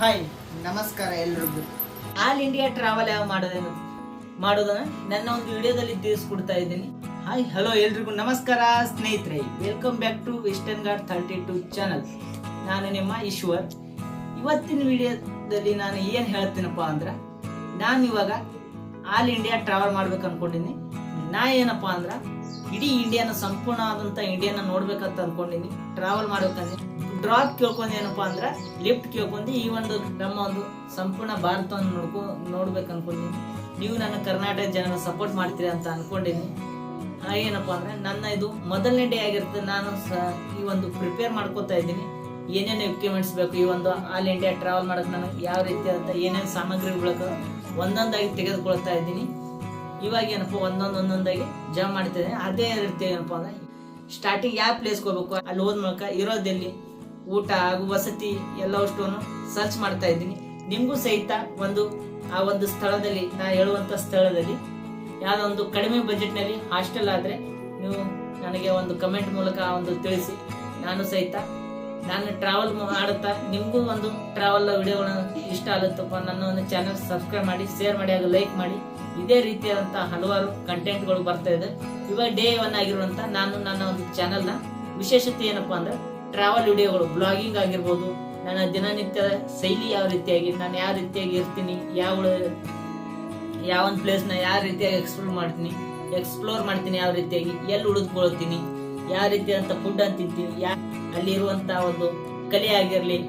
Hi ನಮಸ್ಕಾರ ಎಲ್ರಿಗೂ. All India travel ಯಾವ ಮಾಡೋದನ್ನ ನನ್ನ ಒಂದು ವಿಡಿಯೋದಲ್ಲಿ ತಿಳಿಸ್ಕೊಡ್ತಾ ಇದ್ದೀನಿ. ಹಾಯ್ ಹಲೋ ಎಲ್ರಿಗೂ ನಮಸ್ಕಾರ ಸ್ನೇಹಿತರೆ, welcome back to western guard 32 channel. ನಾನು ನಿಮ್ಮ ಈಶ್ವರ್. ಇವತ್ತಿನ ವಿಡಿಯೋದಲ್ಲಿ ನಾನು ಏನು ಹೇಳ್ತೀನಪ್ಪ ಅಂದ್ರೆ, ನಾನು ಇವಾಗ ಆಲ್ ಇಂಡಿಯಾ ಟ್ರಾವೆಲ್ ಮಾಡ್ಬೇಕು ಅನ್ಕೊಂಡಿನಿ. ನಾ ಏನಪ್ಪಾ ಅಂದ್ರೆ ಇಡೀ ಇಂಡಿಯಾನ ಸಂಪೂರ್ಣವಾದಂಥ ಇಂಡಿಯಾನ ನೋಡ್ಬೇಕಂತ ಅನ್ಕೊಂಡಿನಿ. ಟ್ರಾವೆಲ್ ಮಾಡ್ಬೇಕಂದ್ರೆ ಡ್ರಾಪ್ ಕೇಳ್ಕೊಂಡು ಏನಪ್ಪಾ ಅಂದ್ರೆ ಲಿಫ್ಟ್ ಕೇಳ್ಕೊಂಡು ಈ ಒಂದು ನಮ್ಮ ಒಂದು ಸಂಪೂರ್ಣ ಭಾರತವನ್ನು ನೋಡ್ಬೇಕು ಅನ್ಕೊಂಡಿನಿ. ನೀವು ನನ್ನ ಕರ್ನಾಟಕ ಜನರ ಸಪೋರ್ಟ್ ಮಾಡ್ತೀರಿ ಅಂತ ಅನ್ಕೊಂಡಿನಿ. ಏನಪ್ಪಾ ಅಂದ್ರೆ ನನ್ನ ಇದು ಮೊದಲನೇ ಡೇ ಆಗಿರುತ್ತೆ. ನಾನು ಈ ಒಂದು ಪ್ರಿಪೇರ್ ಮಾಡ್ಕೋತಾ ಇದ್ದೀನಿ. ಏನೇನು ಎಕ್ವಿಪ್ಮೆಂಟ್ಸ್ ಬೇಕು ಈ ಒಂದು ಆಲ್ ಇಂಡಿಯಾ ಟ್ರಾವೆಲ್ ಮಾಡೋಕೆ ನನಗೆ ಯಾವ ರೀತಿ ಅಂತ ಏನೇನು ಸಾಮಗ್ರಿಗಳು ಒಂದೊಂದಾಗಿ ತೆಗೆದುಕೊಳ್ತಾ ಇದ್ದೀನಿ. ಇವಾಗ ಏನಪ್ಪ ಒಂದೊಂದಾಗಿ ಜಮಾ ಮಾಡ್ತಿದ್ದೀನಿ. ಅದೇ ರೀತಿ ಏನಪ್ಪಾ ಅಂದ್ರೆ ಸ್ಟಾರ್ಟಿಂಗ್ ಯಾವ ಪ್ಲೇಸ್ಗೆ ಹೋಗ್ಬೇಕು, ಅಲ್ಲಿ ಹೋದ ಮೂಲಕ ಇರೋದೆಲ್ಲಿ, ಊಟ ಹಾಗೂ ವಸತಿ ಎಲ್ಲವಷ್ಟು ಸರ್ಚ್ ಮಾಡ್ತಾ ಇದ್ದೀನಿ. ನಿಮಗೂ ಸಹಿತ ಆ ಒಂದು ಸ್ಥಳದಲ್ಲಿ ನಾ ಹೇಳುವಂತ ಸ್ಥಳದಲ್ಲಿ ಯಾವುದೋ ಒಂದು ಕಡಿಮೆ ಬಜೆಟ್ನಲ್ಲಿ ಹಾಸ್ಟೆಲ್ ಆದರೆ ನೀವು ನನಗೆ ಒಂದು ಕಮೆಂಟ್ ಮೂಲಕ ಒಂದು ತಿಳಿಸಿ. ನಾನು ಟ್ರಾವೆಲ್ ಮಾಡುತ್ತಾ ನಿಮಗೂ ಒಂದು ಟ್ರಾವೆಲ್ ವಿಡಿಯೋಗಳನ್ನ ಇಷ್ಟ ಆಗುತ್ತಪ್ಪ, ನನ್ನ ಒಂದು ಚಾನಲ್ ಸಬ್ಸ್ಕ್ರೈಬ್ ಮಾಡಿ, ಶೇರ್ ಮಾಡಿ ಹಾಗೂ ಲೈಕ್ ಮಾಡಿ. ಇದೇ ರೀತಿಯಾದಂತಹ ಹಲವಾರು ಕಂಟೆಂಟ್ಗಳು ಬರ್ತಾ ಇದೆ. ಇವಾಗ ಡೇ 1 ಆಗಿರುವಂತ ನಾನು ನನ್ನ ಒಂದು ಚಾನಲ್ನ ವಿಶೇಷತೆ ಏನಪ್ಪಾ ಅಂದ್ರೆ ಟ್ರಾವೆಲ್ ವಿಡಿಯೋಗಳು, ಬ್ಲಾಗಿಂಗ್ ಆಗಿರ್ಬೋದು, ನನ್ನ ದಿನನಿತ್ಯದ ಶೈಲಿ ಯಾವ ರೀತಿಯಾಗಿ, ನಾನು ಯಾವ ರೀತಿಯಾಗಿ ಇರ್ತೀನಿ, ಯಾವ ಒಂದು ಪ್ಲೇಸ್ನ ಯಾವ ರೀತಿಯಾಗಿ ಎಕ್ಸ್ಪ್ಲೋರ್ ಮಾಡ್ತೀನಿ, ಯಾವ ರೀತಿಯಾಗಿ ಎಲ್ಲಿ ಉಳಿದುಕೊಳ್ತೀನಿ, ಯಾವ ರೀತಿಯಾದಂಥ ಫುಡ್ ಅಂತ ತಿಂತೀನಿ, ಅಲ್ಲಿ ಇರುವಂತ ಒಂದು ಕಲೆ ಆಗಿರಲಿ,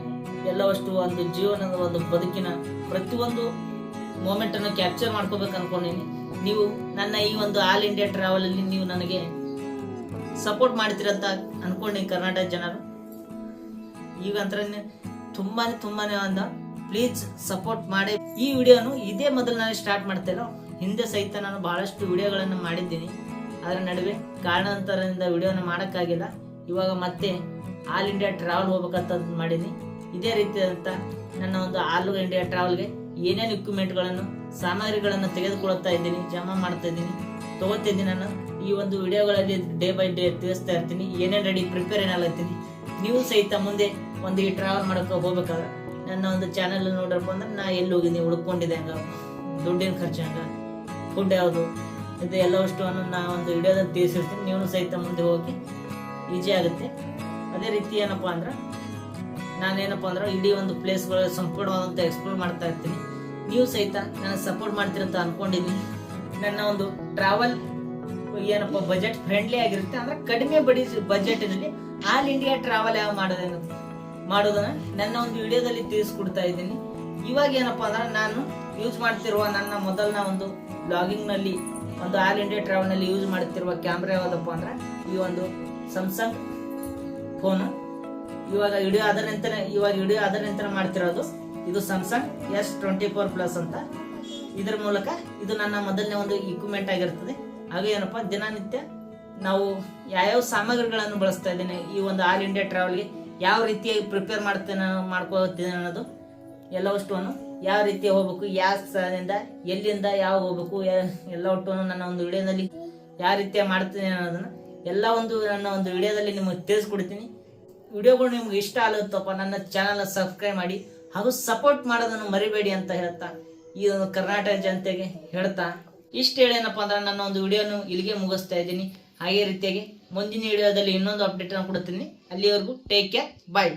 ಎಲ್ಲವಷ್ಟು ಒಂದು ಜೀವನದ ಒಂದು ಬದುಕಿನ ಪ್ರತಿಯೊಂದು ಮೂಮೆಂಟ್ ಅನ್ನು ಕ್ಯಾಪ್ಚರ್ ಮಾಡ್ಕೋಬೇಕು ಅನ್ಕೊಂಡಿನಿ. ನೀವು ನನ್ನ ಈ ಒಂದು ಆಲ್ ಇಂಡಿಯಾ ಟ್ರಾವೆಲ್ ಅಲ್ಲಿ ನೀವು ನನಗೆ ಸಪೋರ್ಟ್ ಮಾಡ್ತೀರಂತ ಅನ್ಕೊಂಡಿನಿ ಕರ್ನಾಟಕ ಜನರು. ಈಗ ಅಂತ ತುಂಬಾನೇ ಪ್ಲೀಸ್ ಸಪೋರ್ಟ್ ಮಾಡಿ. ಈ ವಿಡಿಯೋನು ಇದೇ ಮೊದಲು ನಾನು ಸ್ಟಾರ್ಟ್ ಮಾಡ್ತೇನೋ, ಹಿಂದೆ ಸಹಿತ ನಾನು ಬಹಳಷ್ಟು ವಿಡಿಯೋಗಳನ್ನು ಮಾಡಿದ್ದೀನಿ. ಅದರ ನಡುವೆ ಕಾರಣಾಂತರದಿಂದ ವಿಡಿಯೋನ ಮಾಡೋಕ್ಕಾಗಿಲ್ಲ. ಇವಾಗ ಮತ್ತೆ ಆಲ್ ಇಂಡಿಯಾ ಟ್ರಾವೆಲ್ ಹೋಗ್ಬೇಕಂತ ಮಾಡೀನಿ. ಇದೇ ರೀತಿಯಾದಂಥ ನನ್ನ ಒಂದು ಆಲ್ ಇಂಡಿಯಾ ಟ್ರಾವೆಲ್ಗೆ ಏನೇನು ಇಕ್ವಿಪ್ಮೆಂಟ್ಗಳನ್ನು ಸಾಮಗ್ರಿಗಳನ್ನು ತೆಗೆದುಕೊಳ್ತಾ ಇದ್ದೀನಿ, ಜಮಾ ಮಾಡ್ತಾ ಇದ್ದೀನಿ, ತಗೋತಿದ್ದೀನಿ. ನಾನು ಈ ಒಂದು ವಿಡಿಯೋಗಳಲ್ಲಿ ಡೇ ಬೈ ಡೇ ತಿಳಿಸ್ತಾ ಇರ್ತೀನಿ, ಏನೇನು ರೆಡಿ ಪ್ರಿಪೇರ್ ಏನಾಗ್ತೀನಿ. ನೀವು ಸಹಿತ ಮುಂದೆ ಒಂದು ಈ ಟ್ರಾವೆಲ್ ಮಾಡೋಕೆ ಹೋಗ್ಬೇಕಾದ್ರೆ ನನ್ನ ಒಂದು ಚಾನಲ್ ನೋಡ್ರಪ್ಪ ಅಂದ್ರೆ ನಾ ಎಲ್ಲಿ ಹೋಗಿದ್ದೀನಿ, ಉಳ್ಕೊಂಡಿದ್ದೆ ಹಂಗ, ದುಡ್ಡಿನ ಖರ್ಚು ಹಂಗ, ಫುಡ್ ಯಾವುದು, ಇದು ಎಲ್ಲವಷ್ಟು ನಾ ಒಂದು ವಿಡಿಯೋದಲ್ಲಿ ತಿಳಿಸಿರ್ತೀನಿ. ನೀವು ಸಹಿತ ಮುಂದೆ ಹೋಗಿ ಈಜಿ ಆಗುತ್ತೆ. ಅದೇ ರೀತಿ ಏನಪ್ಪಾ ಅಂದ್ರೆ ನಾನೇನಪ್ಪ ಅಂದ್ರೆ ಇಡೀ ಒಂದು ಪ್ಲೇಸ್ಗಳು ಸಂಪೂರ್ಣವಾದಂಥ ಎಕ್ಸ್ಪ್ಲೋರ್ ಮಾಡ್ತಾ ಇರ್ತೀನಿ. ನೀವು ಸಹಿತ ನನ್ನ ಸಪೋರ್ಟ್ ಮಾಡ್ತೀರಂತ ಅನ್ಕೊಂಡಿದ್ದೀನಿ. ನನ್ನ ಒಂದು ಟ್ರಾವೆಲ್ ಏನಪ್ಪ ಬಜೆಟ್ ಫ್ರೆಂಡ್ಲಿ ಆಗಿರುತ್ತೆ, ಅಂದ್ರೆ ಕಡಿಮೆ ಬಜೆಟ್ನಲ್ಲಿ ಆಲ್ ಇಂಡಿಯಾ ಟ್ರಾವೆಲ್ ಯಾವ ಮಾಡೋದನ್ನ ನನ್ನ ಒಂದು ವಿಡಿಯೋದಲ್ಲಿ ತಿಳಿಸ್ಕೊಡ್ತಾ ಇದ್ದೀನಿ. ಇವಾಗ ಏನಪ್ಪಾ ಅಂದ್ರೆ ನಾನು ಯೂಸ್ ಮಾಡ್ತಿರುವ ನನ್ನ ಮೊದಲನ ಒಂದು ಬ್ಲಾಗಿಂಗ್ ನಲ್ಲಿ ಒಂದು ಆಲ್ ಇಂಡಿಯಾ ಟ್ರಾವೆಲ್ ನಲ್ಲಿ ಯೂಸ್ ಮಾಡ್ತಿರುವ ಕ್ಯಾಮ್ರಾ ಯಾವುದಪ್ಪ ಅಂದ್ರೆ ಈ ಒಂದು ಸ್ಯಾಮ್ಸಂಗ್ ಫೋನ್. ಇವಾಗ ವಿಡಿಯೋ ಆದ ನಂತರ ಮಾಡ್ತಿರೋದು ಇದು ಸ್ಯಾಮ್ಸಂಗ್ S24+ ಅಂತ. ಇದರ ಮೂಲಕ ಇದು ನನ್ನ ಮೊದಲನೇ ಒಂದು ಇಕ್ವಿಪ್ಮೆಂಟ್ ಆಗಿರ್ತದೆ. ಹಾಗೆ ಏನಪ್ಪಾ ದಿನನಿತ್ಯ ನಾವು ಯಾವ್ಯಾವ ಸಾಮಗ್ರಿಗಳನ್ನು ಬಳಸ್ತಾ ಇದ್ದೇನೆ, ಈ ಒಂದು ಆಲ್ ಇಂಡಿಯಾ ಟ್ರಾವೆಲ್ಗೆ ಯಾವ ರೀತಿಯಾಗಿ ಪ್ರಿಪೇರ್ ಮಾಡ್ಕೋತೀನಿ ಅನ್ನೋದು ಎಲ್ಲವಷ್ಟು ಯಾವ ರೀತಿ ಹೋಗ್ಬೇಕು, ಯಾವ ಸ್ಥಳದಿಂದ ಎಲ್ಲಿಂದ ಯಾವ ಹೋಗ್ಬೇಕು ಎಲ್ಲ ಒಟ್ಟು ನನ್ನ ಒಂದು ವಿಡಿಯೋದಲ್ಲಿ ಯಾವ ರೀತಿಯಾಗಿ ಮಾಡ್ತೀನಿ ಅನ್ನೋದನ್ನ ಎಲ್ಲ ಒಂದು ನನ್ನ ಒಂದು ವಿಡಿಯೋದಲ್ಲಿ ನಿಮಗೆ ತಿಳಿಸ್ಕೊಡ್ತೀನಿ. ವಿಡಿಯೋಗಳು ನಿಮ್ಗೆ ಇಷ್ಟ ಆಗುತ್ತಪ್ಪ, ನನ್ನ ಚಾನಲ್ ಸಬ್ಸ್ಕ್ರೈಬ್ ಮಾಡಿ ಹಾಗೂ ಸಪೋರ್ಟ್ ಮಾಡೋದನ್ನು ಮರಿಬೇಡಿ ಅಂತ ಹೇಳ್ತಾ ಈ ಒಂದು ಕರ್ನಾಟಕ ಜನತೆಗೆ ಹೇಳ್ತಾ ಇಷ್ಟ ಹೇಳೇನಪ್ಪ ಅಂದ್ರೆ ನನ್ನ ಒಂದು ವಿಡಿಯೋನು ಇಲ್ಲಿಗೆ ಮುಗಿಸ್ತಾ ಇದ್ದೀನಿ. ಹಾಗೆ ರೀತಿಯಾಗಿ ಮುಂದಿನ ವಿಡಿಯೋದಲ್ಲಿ ಇನ್ನೊಂದು ಅಪ್ಡೇಟ್ ಕೊಡ್ತೀನಿ. ಅಲ್ಲಿವರೆಗೂ ಟೇಕ್ ಕೇರ್, ಬಾಯ್.